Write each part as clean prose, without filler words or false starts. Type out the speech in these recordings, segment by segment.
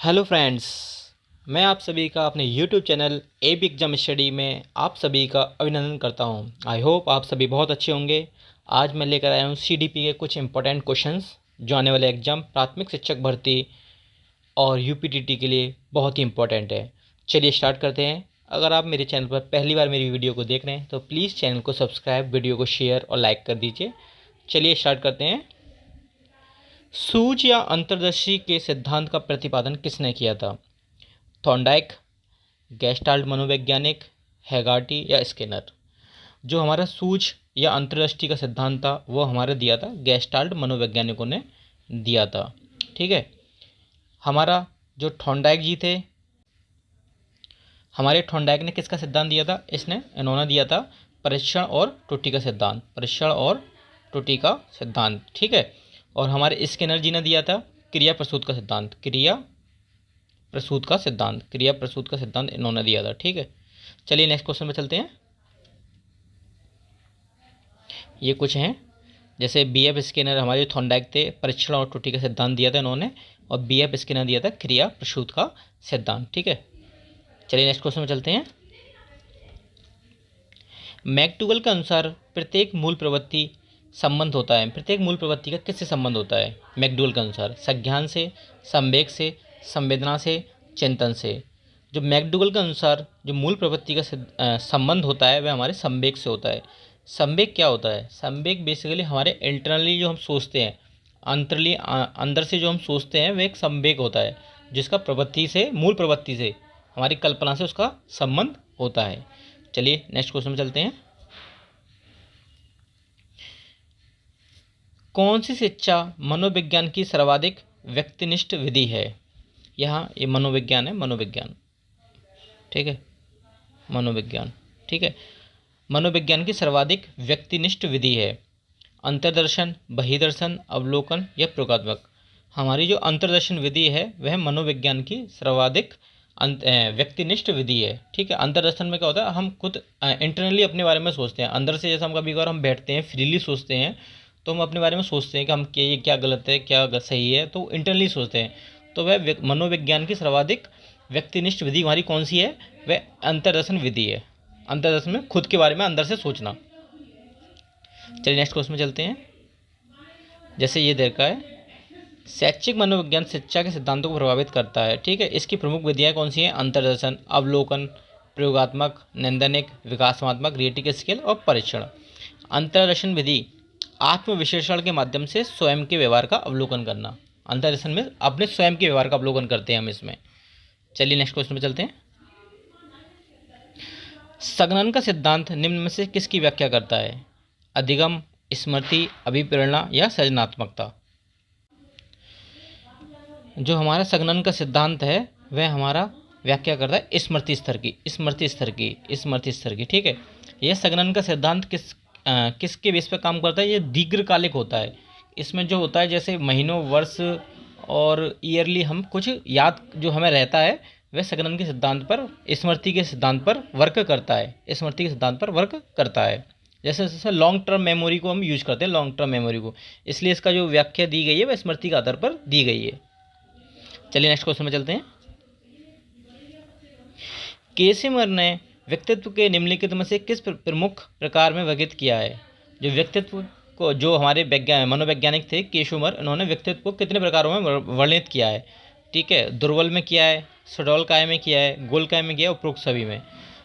Hello friends, मैं आप सभी का अपने YouTube channel AB exam study में आप सभी का अभिनंदन करता हूं। आई होप आप सभी बहुत अच्छे होंगे। आज मैं लेकर आया हूं सीडीपी के कुछ इंपॉर्टेंट क्वेश्चंस जो आने वाले एग्जाम प्राथमिक शिक्षक भर्ती और यूपीटीटी के लिए बहुत ही इंपॉर्टेंट है। चलिए स्टार्ट करते हैं। अगर आप मेरे चैनल पर पहली बार मेरी वीडियो को देख रहे हैं तो प्लीज़ चैनल को सब्सक्राइब, वीडियो को शेयर और लाइक कर दीजिए। चलिए स्टार्ट करते हैं। सूझ या अंतर्दृष्टि के सिद्धांत का प्रतिपादन किसने किया था? थॉर्नडाइक, गेस्टाल्ट मनोवैज्ञानिक, हैगार्टी या स्किनर। जो हमारा सूझ या अंतर्दृष्टि का सिद्धांत था वो हमारे दिया था गेस्टाल्ट मनोवैज्ञानिकों ने दिया था। ठीक है। हमारा जो थॉर्नडाइक जी थे, हमारे थॉर्नडाइक ने किसका सिद्धांत दिया था? इन्होंने दिया था परीक्षण और त्रुटि का सिद्धांत, परीक्षण और त्रुटि का सिद्धांत। ठीक है। और हमारे स्किनर जी ने दिया था क्रिया प्रसूत का सिद्धांत, क्रिया प्रसूत का सिद्धांत इन्होंने दिया था। ठीक है। चलिए नेक्स्ट क्वेश्चन पे चलते हैं। ये कुछ हैं, जैसे बीएफ स्किनर हमारे थॉर्नडाइक थे, परीक्षण और त्रुटि का सिद्धांत दिया था इन्होंने, और बीएफ स्किनर दिया था क्रिया प्रसूत का सिद्धांत। ठीक है। चलिए नेक्स्ट क्वेश्चन में चलते हैं। मैकडूगल के अनुसार प्रत्येक मूल प्रवृत्ति संबंध होता है, प्रत्येक मूल प्रवृत्ति का किससे संबंध होता है मैकडूगल के अनुसार? संज्ञान से, संवेग से, संवेदना से, चिंतन से। जो मैकडूगल के अनुसार जो मूल प्रवृत्ति का संबंध होता है वह हमारे संवेग से होता है। संवेग क्या होता है? संवेग बेसिकली हमारे इंटरनली जो हम सोचते हैं, अंतरली अंदर से जो हम सोचते हैं वह एक संवेग होता है, जिसका प्रवृत्ति से, मूल प्रवृत्ति से, हमारी कल्पना से उसका संबंध होता है। चलिए नेक्स्ट क्वेश्चन में चलते हैं। कौन सी शिक्षा मनोविज्ञान की सर्वाधिक व्यक्तिनिष्ठ विधि है? यहाँ ये मनोविज्ञान है, मनोविज्ञान। ठीक है, मनोविज्ञान। ठीक है। मनोविज्ञान की सर्वाधिक व्यक्तिनिष्ठ विधि है अंतर्दर्शन, बहिर्दर्शन, अवलोकन या प्रयोगात्मक। हमारी जो अंतर्दर्शन विधि है वह मनोविज्ञान की सर्वाधिक व्यक्तिनिष्ठ विधि है। ठीक है। अंतर्दर्शन में क्या होता है? हम खुद इंटरनली अपने बारे में सोचते हैं, अंदर से। जैसे हम कभी कभार हम बैठते हैं, फ्रीली सोचते हैं, तो हम अपने बारे में सोचते हैं कि हम ये क्या गलत है, क्या सही है, तो इंटरनली सोचते हैं। तो वह मनोविज्ञान की सर्वाधिक व्यक्तिनिष्ठ विधि हमारी कौन सी है? वह अंतर्दर्शन विधि है। अंतर्दर्शन में खुद के बारे में अंदर से सोचना। चलिए नेक्स्ट क्वेश्चन में चलते हैं। जैसे ये देखा है, शैक्षिक मनोविज्ञान शिक्षा के सिद्धांतों को प्रभावित करता है। ठीक है। इसकी प्रमुख विधियाँ कौन सी हैं? अंतर्दर्शन, अवलोकन, प्रयोगात्मक, नैदानिक, विकासात्मक, क्रिटिकल स्किल और परीक्षण। अंतर्दर्शन विधि आत्मविश्लेषण के माध्यम से स्वयं के व्यवहार का अवलोकन करना। अंतर्दर्शन में अपने स्वयं के व्यवहार का अवलोकन करते हैं हम इसमें। चलिए नेक्स्ट क्वेश्चन पे चलते हैं। संघनन का सिद्धांत निम्न में से किसकी व्याख्या करता है? अधिगम, स्मृति, अभिप्रेरणा या सृजनात्मकता। जो हमारा संघनन का सिद्धांत है वह हमारा व्याख्या करता है स्मृति स्तर की। ठीक है। यह संघनन का सिद्धांत किसके बेस पर काम करता है? ये दीर्घकालिक होता है। इसमें जो होता है, जैसे महीनों, वर्ष और ईयरली हम कुछ याद जो हमें रहता है, वह संघनन के सिद्धांत पर, स्मृति के सिद्धांत पर वर्क करता है। जैसे लॉन्ग टर्म मेमोरी को हम यूज करते हैं, लॉन्ग टर्म मेमोरी को, इसलिए इसका जो व्याख्या दी गई है वह स्मृति के आधार पर दी गई है। चलिए नेक्स्ट क्वेश्चन में चलते हैं। केसिमर ने व्यक्तित्व के निम्नलिखित में से किस प्रमुख प्रकार में वर्गीकृत किया है? जो व्यक्तित्व को, जो हमारे मनोवैज्ञानिक थे केशुमर, इन्होंने व्यक्तित्व को कितने प्रकारों में वर्णित किया है? ठीक है। दुर्बल में किया है, सुडौलकाय में किया है, गोलकाय में किया है, उपरोक्त सभी में।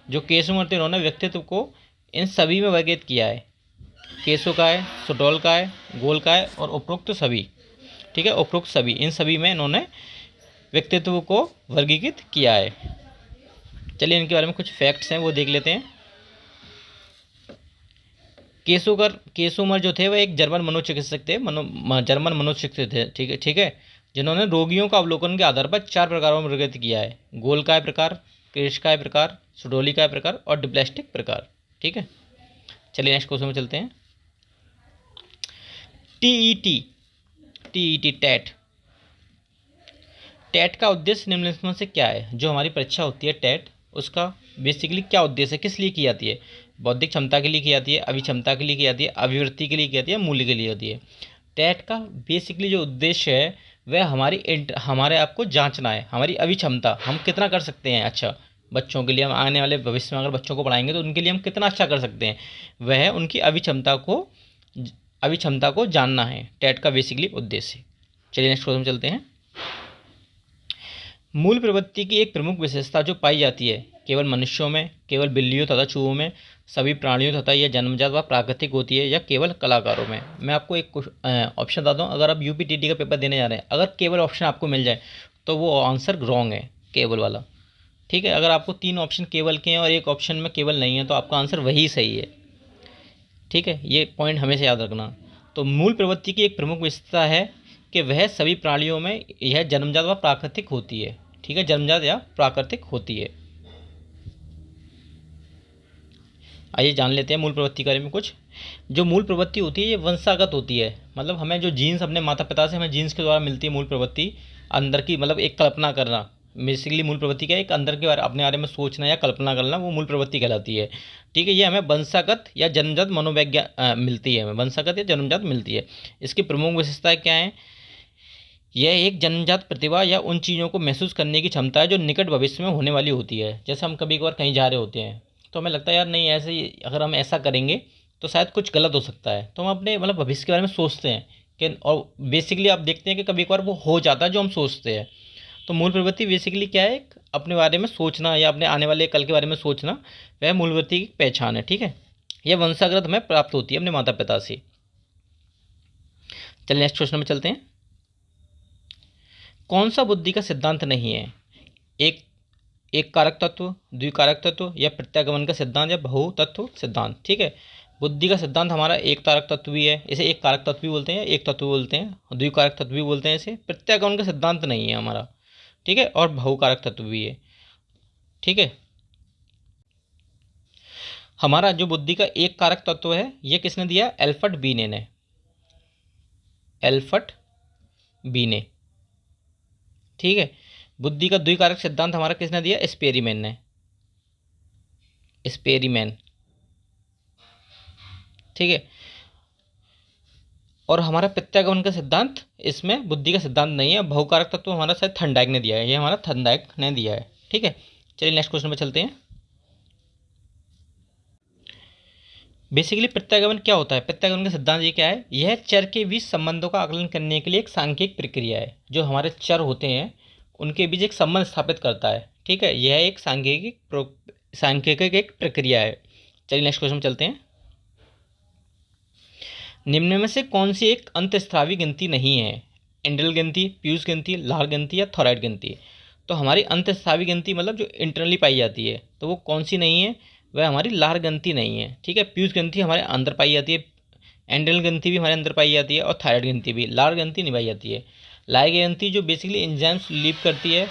जो केशुमर थे इन्होंने व्यक्तित्व को इन सभी में वर्गीकृत किया है, केशुकाय, सुडौलकाय, गोलकाय और उपरोक्त सभी। ठीक है, उपरोक्त सभी, इन सभी में इन्होंने व्यक्तित्व को वर्गीकृत किया है। चलिए इनके बारे में कुछ फैक्ट्स हैं वो देख लेते हैं। केसुमर जो थे वह एक जर्मन मनोचिकित्सक थे, जर्मन मनोचिकित्सक थे। ठीक है। जिन्होंने रोगियों का अवलोकन के आधार पर 4 प्रकारों में वर्गीकृत किया है: गोलकाय प्रकार, कृष्णकाय प्रकार, सुडोलिकाय प्रकार और डिप्लेस्टिक प्रकार। ठीक है। चलिए नेक्स्ट क्वेश्चन में चलते हैं। टीईटी टेट का उद्देश्य निम्नलिखित में से क्या है? जो हमारी परीक्षा होती है टेट, उसका बेसिकली क्या उद्देश्य है, किस लिए की जाती है? बौद्धिक क्षमता के लिए की जाती है, अभिक्षमता के लिए की जाती है, अभिवृत्ति के लिए की जाती है, मूल्य के लिए होती है। टेट का बेसिकली जो उद्देश्य है वह हमारे आप को जांचना है, हमारी अभिक्षमता, हम कितना कर सकते हैं अच्छा बच्चों के लिए। हम आने वाले भविष्य में अगर बच्चों को पढ़ाएंगे तो उनके लिए हम कितना अच्छा कर सकते हैं, वह उनकी अभिक्षमता को जानना है टेट का बेसिकली उद्देश्य। चलिए नेक्स्ट क्वेश्चन चलते हैं। मूल प्रवृत्ति की एक प्रमुख विशेषता जो पाई जाती है केवल मनुष्यों में, केवल बिल्लियों तथा चूहों में, सभी प्राणियों तथा यह जन्मजात व प्राकृतिक होती है या केवल कलाकारों में। मैं आपको एक ऑप्शन बताता हूँ, अगर आप यूपीटीटी का पेपर देने जा रहे हैं, अगर केवल ऑप्शन आपको मिल जाए तो वो आंसर रॉन्ग है, केवल वाला। ठीक है, अगर आपको 3 ऑप्शन केवल के हैं और एक ऑप्शन में केवल नहीं है तो आपका आंसर वही सही है। ठीक है, ये पॉइंट हमेशा याद रखना। तो मूल प्रवृत्ति की एक प्रमुख विशेषता है कि वह सभी प्राणियों में यह जन्मजात व प्राकृतिक होती है। ठीक है, जन्मजात या प्राकृतिक होती है। आइए जान लेते हैं मूल प्रवृत्ति के बारे में कुछ। जो मूल प्रवृत्ति होती है ये वंशागत होती है, मतलब हमें जो जीन्स अपने माता पिता से हमें जीन्स के द्वारा मिलती है मूल प्रवृत्ति अंदर की, मतलब एक कल्पना करना। बेसिकली मूल प्रवृत्ति क्या है, एक अंदर के बारे अपने बारे में सोचना या कल्पना करना, वो मूल प्रवृत्ति कहलाती है। ठीक है, ये हमें वंशागत या जन्मजात मनोवैज्ञान मिलती है, हमें वंशागत या जन्मजात मिलती है। इसकी प्रमुख विशेषताएं क्या हैं? यह एक जन्मजात प्रतिभा या उन चीज़ों को महसूस करने की क्षमता है जो निकट भविष्य में होने वाली होती है। जैसे हम कभी कभार कहीं जा रहे होते हैं तो हमें लगता है यार नहीं ऐसे ही, अगर हम ऐसा करेंगे तो शायद कुछ गलत हो सकता है, तो हम अपने मतलब भविष्य के बारे में सोचते हैं कि, और बेसिकली आप देखते हैं कि कभी कभार वो हो जाता है जो हम सोचते हैं। तो मूल प्रवृत्ति बेसिकली क्या है, अपने बारे में सोचना या अपने आने वाले कल के बारे में सोचना, वह मूल प्रवृत्ति की पहचान है। ठीक है, यह वंशागत हमें प्राप्त होती है अपने माता पिता से। चलिए नेक्स्ट क्वेश्चन में चलते हैं। कौन सा बुद्धि का सिद्धांत नहीं है? एक कारक तत्व, द्विकारक तत्व या प्रत्यागमन का सिद्धांत या बहु तत्व सिद्धांत। ठीक है, बुद्धि का सिद्धांत हमारा एक कारक तत्व भी है, इसे एक कारक तत्व भी बोलते हैं, एक तत्व बोलते हैं, द्विकारक तत्व भी बोलते हैं इसे। प्रत्यागमन का सिद्धांत नहीं है हमारा, ठीक है, और बहुकारक तत्व भी है। ठीक है, हमारा जो बुद्धि का एक कारक तत्व है ये किसने दिया? एल्फर्ट बीने ने, एल्फर्ट बीने। ठीक है, बुद्धि का द्विकारक सिद्धांत हमारा किसने दिया? स्पेरीमैन ने, स्पेरीमैन। ठीक है, और हमारा प्रत्यागमन का सिद्धांत इसमें बुद्धि का सिद्धांत नहीं है। बहुकारक तत्व हमारा शायद थर्नडाइक ने दिया है, ये हमारा थर्नडाइक ने दिया है। ठीक है, चलिए नेक्स्ट क्वेश्चन पे चलते हैं। बेसिकली प्रत्यागमन क्या होता है? प्रत्यागमन का सिद्धांत ये क्या है? यह चर के बीच संबंधों का आकलन करने के लिए एक सांख्यिक प्रक्रिया है। जो हमारे चर होते हैं उनके बीच एक संबंध स्थापित करता है। ठीक है, यह एक सांख्यिक एक प्रक्रिया है। चलिए नेक्स्ट क्वेश्चन चलते हैं। निम्न में से कौन सी एक अंतःस्रावी गिनती नहीं है? एंडल गिनती, प्यूस गिनती, लार गिनती या थोराइड गिनती। तो हमारी अंतःस्रावी गिनती मतलब जो इंटरनली पाई जाती है, तो वो कौन सी नहीं है? वह हमारी लार गिनती नहीं है। ठीक है, प्यूस गिनती हमारे अंदर पाई जाती है, एंडल गिनती भी हमारे अंदर पाई जाती है और थायराइड गिनती भी। लार गिनती नहीं पाई जाती है। लार गिनती जो बेसिकली एंजाइम्स लीव करती है,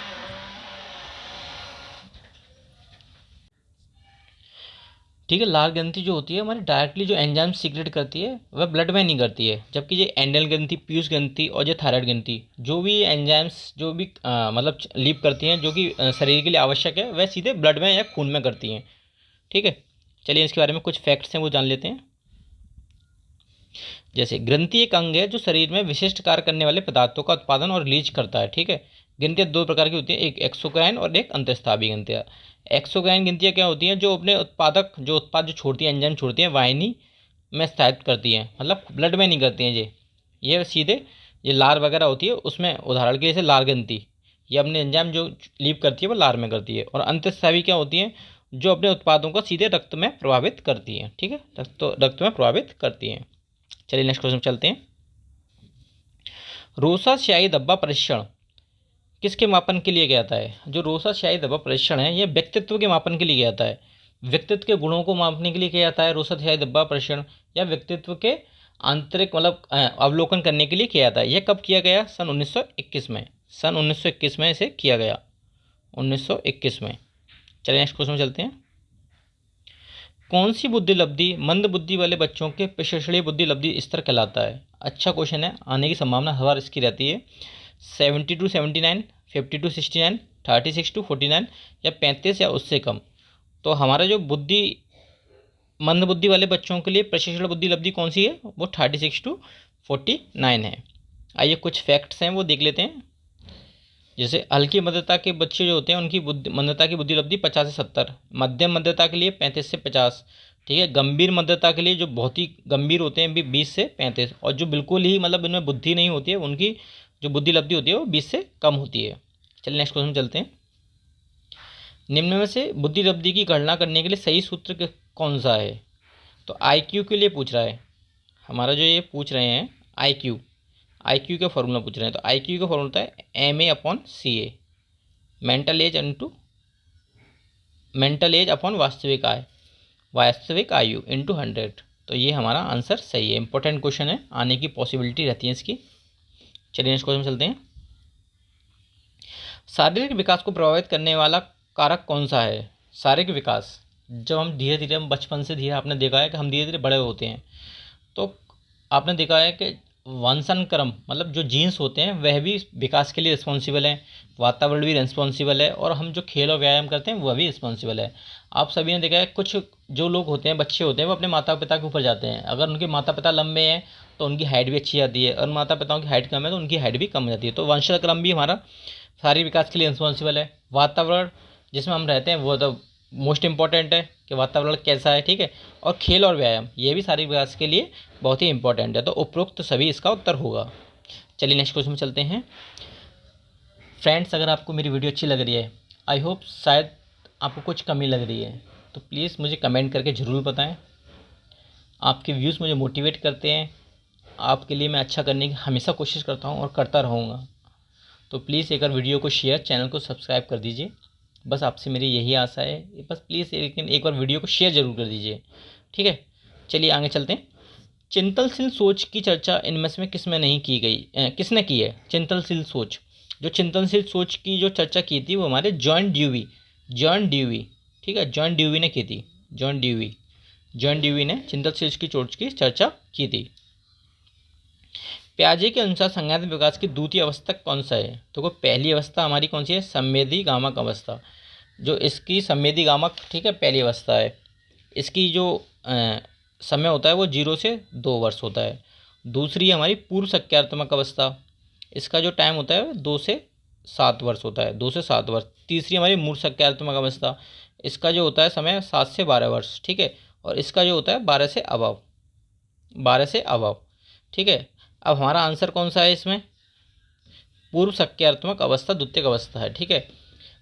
ठीक है, लार ग्रंथि जो होती है हमारी डायरेक्टली जो एंजाइम सीक्रेट करती है वह ब्लड में नहीं करती है, जबकि ये एंडल ग्रंथि, पीयूष ग्रंथि और जो थायराइड ग्रंथि जो भी एंजाइम्स जो भी मतलब लीव करती हैं जो कि शरीर के लिए आवश्यक है, वह सीधे ब्लड में या खून में करती हैं। ठीक है, चलिए इसके बारे में कुछ फैक्ट्स हैं वो जान लेते हैं। जैसे ग्रंथि एक अंग है जो शरीर में विशिष्ट कार्य करने वाले पदार्थों का उत्पादन और रिलीज करता है। ठीक है, ग्रंथियाँ 2 प्रकार की होती हैं, एक एक्सोक्राइन और एक अंतःस्रावी ग्रंथियाँ। एक्सोक्राइन ग्रंथियाँ क्या होती हैं? जो अपने उत्पाद जो छोड़ती हैं, एंजाइम छोड़ती हैं, वाहिनी में स्थापित करती हैं, मतलब ब्लड में नहीं करती हैं। ये सीधे ये लार वगैरह होती है उसमें, उदाहरण के लिए लार ग्रंथि ये अपने एंजाइम जो लीव करती है वो लार में करती है। और अंतःस्रावी क्या होती हैं? जो अपने उत्पादों को सीधे रक्त में प्रभावित करती हैं। ठीक है, रक्त में प्रभावित करती हैं। चलिए नेक्स्ट क्वेश्चन चलते हैं। रोसा स्याही धब्बा परीक्षण किसके मापन के लिए किया जाता है? जो रोसा स्याही धब्बा परीक्षण है यह व्यक्तित्व के मापन के लिए किया जाता है। व्यक्तित्व के गुणों को मापने के लिए किया जाता है रोसा स्याही धब्बा परीक्षण, या व्यक्तित्व के आंतरिक मतलब अवलोकन करने के लिए किया जाता है। यह कब किया गया? सन 1921 में, सन 1921 में इसे किया गया, 1921 में। चलिए नेक्स्ट क्वेश्चन चलते हैं। कौन सी बुद्धि लब्धि मंद बुद्धि वाले बच्चों के प्रशंसनीय बुद्धि लब्धि स्तर कहलाता है? अच्छा क्वेश्चन है, आने की संभावना हर बार इसकी रहती है। 70 to 79, 50 to 69, 36 to 49 या 35 या उससे कम। तो हमारा जो मंद बुद्धि वाले बच्चों के लिए प्रशिक्षण बुद्धि लब्धि कौन सी है? वो 36 to 49 है। आइए कुछ फैक्ट्स हैं वो देख लेते हैं। जैसे हल्की मध्यता के बच्चे जो होते हैं उनकी मध्यता की बुद्धि लब्धि 50 से 70, मध्यम मध्यता के लिए 35 से 50, ठीक है। गंभीर मध्यता के लिए जो बहुत ही गंभीर होते हैं भी 20 से 35, और जो बिल्कुल ही मतलब इनमें बुद्धि नहीं होती है उनकी जो बुद्धि लब्धि होती है वो 20 से कम होती है। चलिए नेक्स्ट क्वेश्चन चलते हैं। निम्न में से बुद्धि लब्धि की गणना करने के लिए सही सूत्र कौन सा है? तो IQ के लिए पूछ रहा है हमारा, जो ये पूछ रहे हैं IQ का फॉर्मूला पूछ रहे हैं। तो IQ का फॉर्मूला होता है MA/CA, मेंटल एज अपॉन वास्तविक आयु इंटू 100। तो ये हमारा आंसर सही है। इंपॉर्टेंट क्वेश्चन है, आने की पॉसिबिलिटी रहती है इसकी। चलिए नेक्स्ट क्वेश्चन चलते हैं। शारीरिक विकास को प्रभावित करने वाला कारक कौन सा है? शारीरिक विकास, जब हम धीरे धीरे, हम बचपन से धीरे, आपने देखा है कि हम धीरे धीरे बड़े होते हैं, तो आपने देखा है कि वंशानुक्रम मतलब जो जीन्स होते हैं वह भी विकास के लिए रिस्पॉन्सिबल हैं, वातावरण भी रिस्पॉन्सिबल है, और हम जो खेल और व्यायाम करते हैं वह भी रिस्पॉन्सिबल है। आप सभी ने देखा है कुछ जो लोग होते हैं, बच्चे होते हैं, वो अपने माता पिता के ऊपर जाते हैं। अगर उनके माता पिता लंबे हैं तो उनकी हाइट भी अच्छी आती है, और माता पिताओं की हाइट कम है तो उनकी हाइट भी कम हो जाती है। तो वंशानुक्रम भी हमारा शारीरिक विकास के लिए रिस्पॉन्सिबल है। वातावरण जिसमें हम रहते हैं वो तो मोस्ट इंपॉर्टेंट है कि वातावरण कैसा है, ठीक है। और खेल और व्यायाम ये भी शारीरिक विकास के लिए बहुत ही इंपॉर्टेंट है। तो उपरोक्त सभी इसका उत्तर होगा। चलिए नेक्स्ट क्वेश्चन में चलते हैं। फ्रेंड्स, अगर आपको मेरी वीडियो अच्छी लग रही है, आई होप शायद आपको कुछ कमी लग रही है, तो प्लीज़ मुझे कमेंट करके ज़रूर बताएं। आपके व्यूज़ मुझे मोटिवेट करते हैं, आपके लिए मैं अच्छा करने की हमेशा कोशिश करता हूँ और करता रहूँगा। तो प्लीज़ एक बार वीडियो को शेयर, चैनल को सब्सक्राइब कर दीजिए। बस आपसे मेरी यही आशा है, बस प्लीज़ लेकिन एक बार वीडियो को शेयर ज़रूर कर दीजिए, ठीक है। चलिए आगे चलते हैं। चिंतनशील सोच की चर्चा इनमें से किसमें नहीं की गई, किसने की है? चिंतनशील सोच, जो चिंतनशील सोच की जो चर्चा की थी वो हमारे जॉन ड्यूवी, ठीक है, जॉन ड्यूवी ने की थी। जॉन ड्यूवी ने चिंतनशील की सोच की चर्चा की थी। पियाजे के अनुसार संज्ञानात्मक विकास की द्वितीय अवस्था कौन सा है? तो पहली अवस्था हमारी कौन सी है? संवेदीगामक अवस्था। जो इसकी संवेदीगामक, ठीक है, पहली अवस्था है। इसकी जो समय होता है वो 0 से 2 वर्ष होता है। दूसरी हमारी पूर्व संज्ञानात्मक अवस्था, इसका जो टाइम होता है 2 से 7 वर्ष होता है, 2 से 7 वर्ष। तीसरी हमारी मूर्त संज्ञानात्मक अवस्था, इसका जो होता है समय 7 से 12 वर्ष, ठीक है। और इसका जो होता है 12 से अबव, ठीक है। अब हमारा आंसर कौन सा है इसमें? पूर्व संज्ञानात्मक अवस्था द्वितीयक अवस्था है, ठीक है।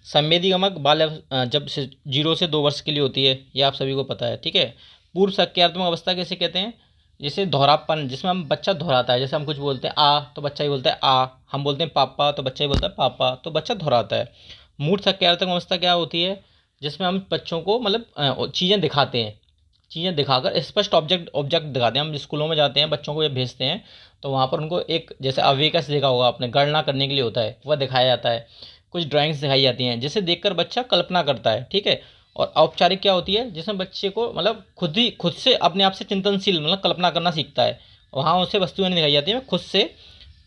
संवेदीगमक बाल जब से 0 से 2 वर्ष के लिए होती है, ये आप सभी को पता है, ठीक है। पूर्व संज्ञानात्मक अवस्था कैसे कहते हैं? जैसे दोहरापन, जिसमें हम बच्चा दोहराता है। जैसे हम कुछ बोलते हैं आ तो बच्चा ही बोलता है आ, हम बोलते हैं पापा तो बच्चा ही बोलता है पापा, तो बच्चा दोहराता है। मूर्त संज्ञानात्मक अवस्था क्या होती है? जिसमें हम बच्चों को मतलब चीज़ें दिखाते हैं, चीज़ें दिखाकर स्पष्ट ऑब्जेक्ट दिखाते हैं। हम स्कूलों में जाते हैं, बच्चों को जब भेजते हैं तो वहाँ पर उनको एक, जैसे अवेकस देखा होगा आपने, गणना करने के लिए होता है, वह दिखाया जाता है। कुछ ड्राइंग्स दिखाई जाती हैं जिसे देखकर बच्चा कल्पना करता है, ठीक है। और औपचारिक क्या होती है? जिसमें बच्चे को मतलब खुद से अपने आप से चिंतनशील मतलब कल्पना करना सीखता है। वहाँ उसे वस्तुएं नहीं दिखाई जाती है, खुद से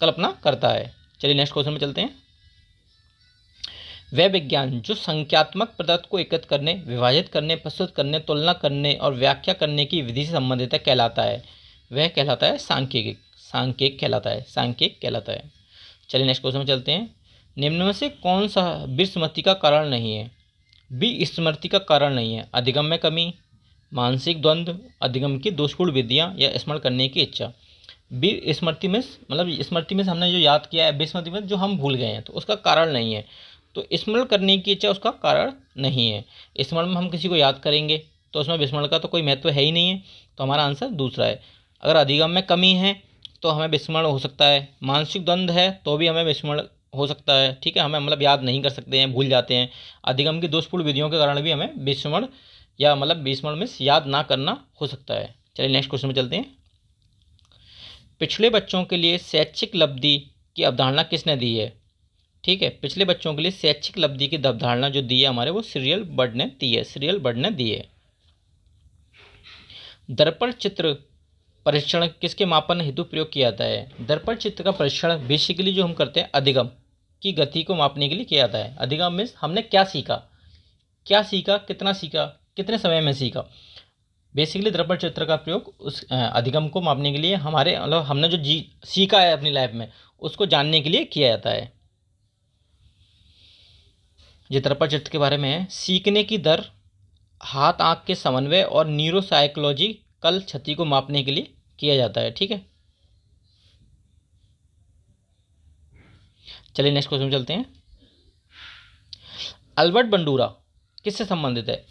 कल्पना करता है। चलिए नेक्स्ट क्वेश्चन में चलते हैं। वह विज्ञान जो संख्यात्मक पदार्थ को एकत्र करने, विभाजित करने, प्रस्तुत करने, तुलना करने और व्याख्या करने की विधि से संबंधित है कहलाता है, वह कहलाता है सांख्यिक कहलाता है। चलिए नेक्स्ट क्वेश्चन में चलते हैं। निम्न में से कौन सा विस्मृति का कारण नहीं है? विस्मृति का कारण नहीं है अधिगम में कमी, मानसिक द्वंद्व, अधिगम की दोषपूर्ण विधियाँ या स्मरण करने की इच्छा। विस्मृति में मतलब स्मृति में हमने जो याद किया है, विस्मृति में जो हम भूल गए हैं तो उसका कारण नहीं है। तो स्मरण करने की इच्छा उसका कारण नहीं है। स्मरण में हम किसी को याद करेंगे तो उसमें विस्मरण का तो कोई महत्व है ही नहीं है। तो हमारा आंसर दूसरा है। अगर अधिगम में कमी है तो हमें विस्मरण हो सकता है, मानसिक द्वंद्व है तो भी हमें विस्मरण हो सकता है, ठीक है, हमें मतलब याद नहीं कर सकते हैं, भूल जाते हैं। अधिगम की दोषपूर्ण विधियों के कारण भी हमें विस्मरण या मतलब विस्मरण में याद ना करना हो सकता है। चलिए नेक्स्ट क्वेश्चन में चलते हैं। पिछले बच्चों के लिए शैक्षिक लब्धि की अवधारणा किसने दी है? ठीक है, पिछले बच्चों के लिए शैक्षिक लब्धि की अवधारणा जो दी है हमारे, वो सीरियल बर्ड ने दी है। दर्पण चित्र परीक्षण किसके मापन हेतु प्रयोग किया जाता है? दर्पण चित्र का परीक्षण बेसिकली जो हम करते हैं अधिगम की गति को मापने के लिए किया जाता है। अधिगम मीन्स हमने क्या सीखा, कितना सीखा, कितने समय में सीखा। बेसिकली दर्पण चित्र का प्रयोग उस अधिगम को मापने के लिए हमारे मतलब हमने जो सीखा है अपनी लाइफ में उसको जानने के लिए किया जाता है। जित्रपा चित्र के बारे में है, सीखने की दर, हाथ आंख के समन्वय और न्यूरोसाइकोलॉजिकल क्षति को मापने के लिए किया जाता है। ठीक है, चलिए नेक्स्ट क्वेश्चन चलते हैं। अल्बर्ट बंडूरा किससे संबंधित है?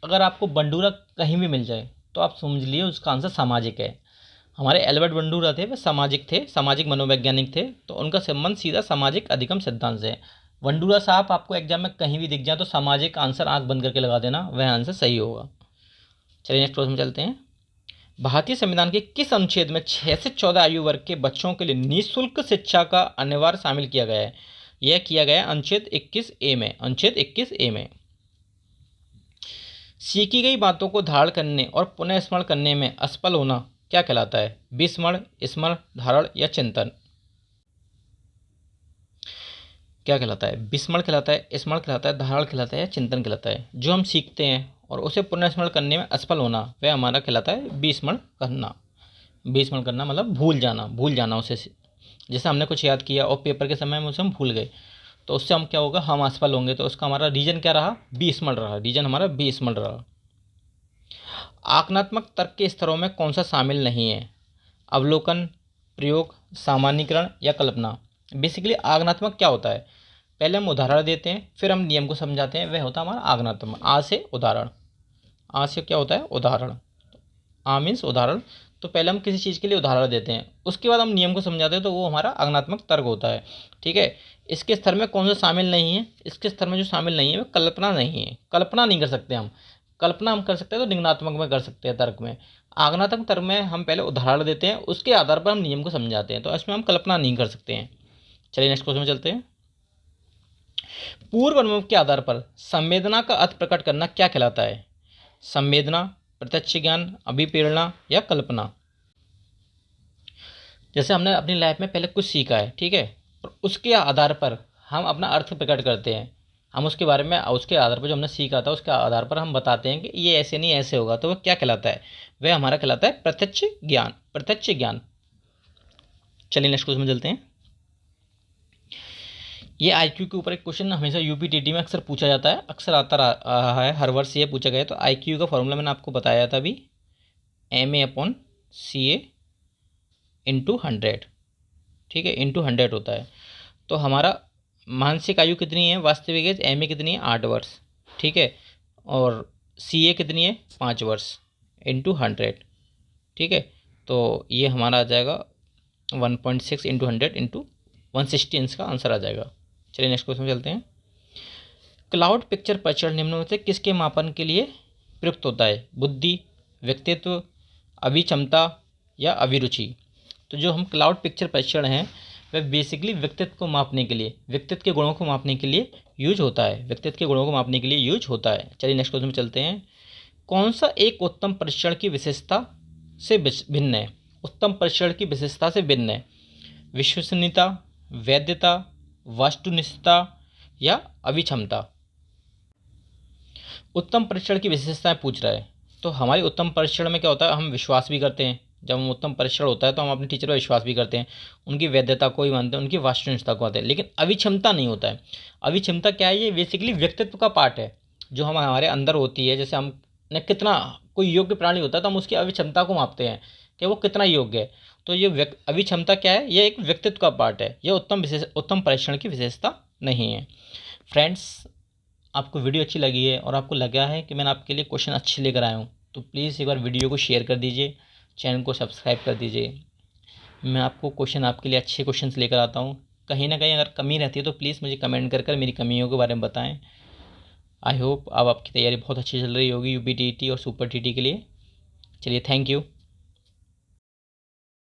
अगर आपको बंडूरा कहीं भी मिल जाए तो आप समझ लिए उसका आंसर सामाजिक है। हमारे एल्बर्ट बंडूरा थे, वे सामाजिक थे, सामाजिक मनोवैज्ञानिक थे, तो उनका संबंध सीधा सामाजिक अधिगम सिद्धांत से है। बंडूरा साहब आपको एग्जाम में कहीं भी दिख जाए तो सामाजिक आंसर आंख बंद करके लगा देना, वह आंसर सही होगा। चलिए नेक्स्ट क्वेश्चन चलते हैं। भारतीय संविधान के किस अनुच्छेद में 6 से 14 आयु वर्ग के बच्चों के लिए निःशुल्क शिक्षा का अनिवार्य शामिल किया गया है? यह किया गया अनुच्छेद 21A में। अनुच्छेद 21A में सीखी गई बातों को धारण करने और पुनः स्मरण करने में असफल होना क्या कहलाता है? विस्मरण, स्मरण, धारण या चिंतन? क्या कहलाता है? विस्मरण कहलाता है, स्मरण कहलाता है, धारण कहलाता है या चिंतन कहलाता है? जो हम सीखते हैं और उसे पुनः स्मरण करने में असफल होना वह हमारा कहलाता है विस्मरण करना। विस्मरण करना मतलब भूल जाना उसे। जैसे हमने कुछ याद किया और पेपर के समय में उसे हम भूल गए, तो उससे हम क्या होगा, हम असफल होंगे। तो उसका हमारा रीजन क्या रहा? विस्मरण रहा। रीजन हमारा विस्मरण रहा। आक्रामक तर्क के स्तरों में कौन सा शामिल नहीं है? अवलोकन, प्रयोग, सामान्यीकरण या कल्पना? बेसिकली आज्ञानात्मक क्या होता है? पहले हम उदाहरण देते हैं, फिर हम नियम को समझाते हैं, वह होता है हमारा आज्ञानात्मक। आ से उदाहरण, आ से क्या होता है? उदाहरण। आ मीन्स उदाहरण। तो पहले हम किसी चीज़ के लिए उदाहरण देते हैं, उसके बाद हम नियम को समझाते हैं, तो वो हमारा आज्ञानात्मक तर्क होता है। ठीक है, इसके स्तर में कौन सा शामिल नहीं है? इसके स्तर में जो शामिल नहीं है वह कल्पना नहीं है। कल्पना नहीं कर सकते हम। कल्पना हम कर सकते हैं तो निगनात्मक में कर सकते हैं तर्क में। आज्ञानात्मक तर्क में हम पहले उदाहरण देते हैं, उसके आधार पर हम नियम को समझाते हैं, तो इसमें हम कल्पना नहीं कर सकते हैं। चलिए नेक्स्ट क्वेश्चन में चलते हैं। पूर्व अनुभव के आधार पर संवेदना का अर्थ प्रकट करना क्या कहलाता है? संवेदना, प्रत्यक्ष ज्ञान, अभिप्रेरणा या कल्पना? जैसे हमने अपनी लाइफ में पहले कुछ सीखा है, ठीक है, और उसके आधार पर हम अपना अर्थ प्रकट करते हैं। हम उसके बारे में, उसके आधार पर जो हमने सीखा था उसके आधार पर हम बताते हैं कि ये ऐसे नहीं ऐसे होगा, तो वह क्या कहलाता है? वह हमारा कहलाता है प्रत्यक्ष ज्ञान। प्रत्यक्ष ज्ञान। चलिए नेक्स्ट क्वेश्चन में चलते हैं। ये आईक्यू के ऊपर एक क्वेश्चन हमेशा यूपीटीटी में अक्सर पूछा जाता है, अक्सर आता रहा है, हर वर्ष ये पूछा गया। तो आईक्यू का फॉर्मूला मैंने आपको बताया था अभी, MA/CA × 100। ठीक है, × 100 होता है। तो हमारा मानसिक आयु कितनी है? वास्तविक एज MA कितनी है? 8 वर्ष। ठीक है, और CA कितनी है? 5 वर्ष × 100। ठीक है, तो ये हमारा आ जाएगा 1.6 × 100 × 160 इसका आंसर आ जाएगा। चलिए नेक्स्ट क्वेश्चन चलते हैं। क्लाउड पिक्चर परीक्षण निम्नों में से किसके मापन के लिए प्रयुक्त होता है? बुद्धि, व्यक्तित्व, अभिक्षमता या अभिरुचि? तो जो हम क्लाउड पिक्चर परीक्षण हैं वह बेसिकली व्यक्तित्व को मापने के लिए, व्यक्तित्व के गुणों को मापने के लिए यूज होता है। व्यक्तित्व के गुणों को मापने के लिए यूज होता है। चलिए नेक्स्ट क्वेश्चन में चलते हैं। कौन सा एक उत्तम परीक्षण की विशेषता से भिन्न है? उत्तम परीक्षण की विशेषता से भिन्न है? विश्वसनीयता, वैधता, वस्तुनिष्ठता या अभिक्षमता? उत्तम परीक्षण की विशेषताएं पूछ रहा है। तो हमारी उत्तम परीक्षण में क्या होता है? हम विश्वास भी करते हैं। जब हम उत्तम परीक्षण होता है तो हम अपने टीचर पर विश्वास भी करते हैं, उनकी वैधता को ही मानते हैं, उनकी वास्तुनिष्ठता को मानते हैं, लेकिन अभिक्षमता नहीं होता है। अभिक्षमता क्या है? ये बेसिकली व्यक्तित्व का पार्ट है जो हम हमारे अंदर होती है। जैसे हमने कितना, कोई योग्य प्राणी होता है तो हम उसकी अभिक्षमता को मापते हैं कि वो कितना योग्य है। तो ये अभिक्षमता क्या है? ये एक व्यक्तित्व का पार्ट है, ये उत्तम परीक्षण की विशेषता नहीं है। फ्रेंड्स, आपको वीडियो अच्छी लगी है और आपको लगा है कि मैंने आपके लिए क्वेश्चन अच्छे लेकर आया हूँ, तो प्लीज़ एक बार वीडियो को शेयर कर दीजिए, चैनल को सब्सक्राइब कर दीजिए। मैं आपको अच्छे क्वेश्चन लेकर आता हूँ। कहीं ना कहीं अगर कमी रहती है तो प्लीज़ मुझे कमेंट कर मेरी कमियों के बारे में बताएं। आई होप अब आपकी तैयारी बहुत अच्छी चल रही होगी UPTT और सुपर TT के लिए। चलिए, थैंक यू।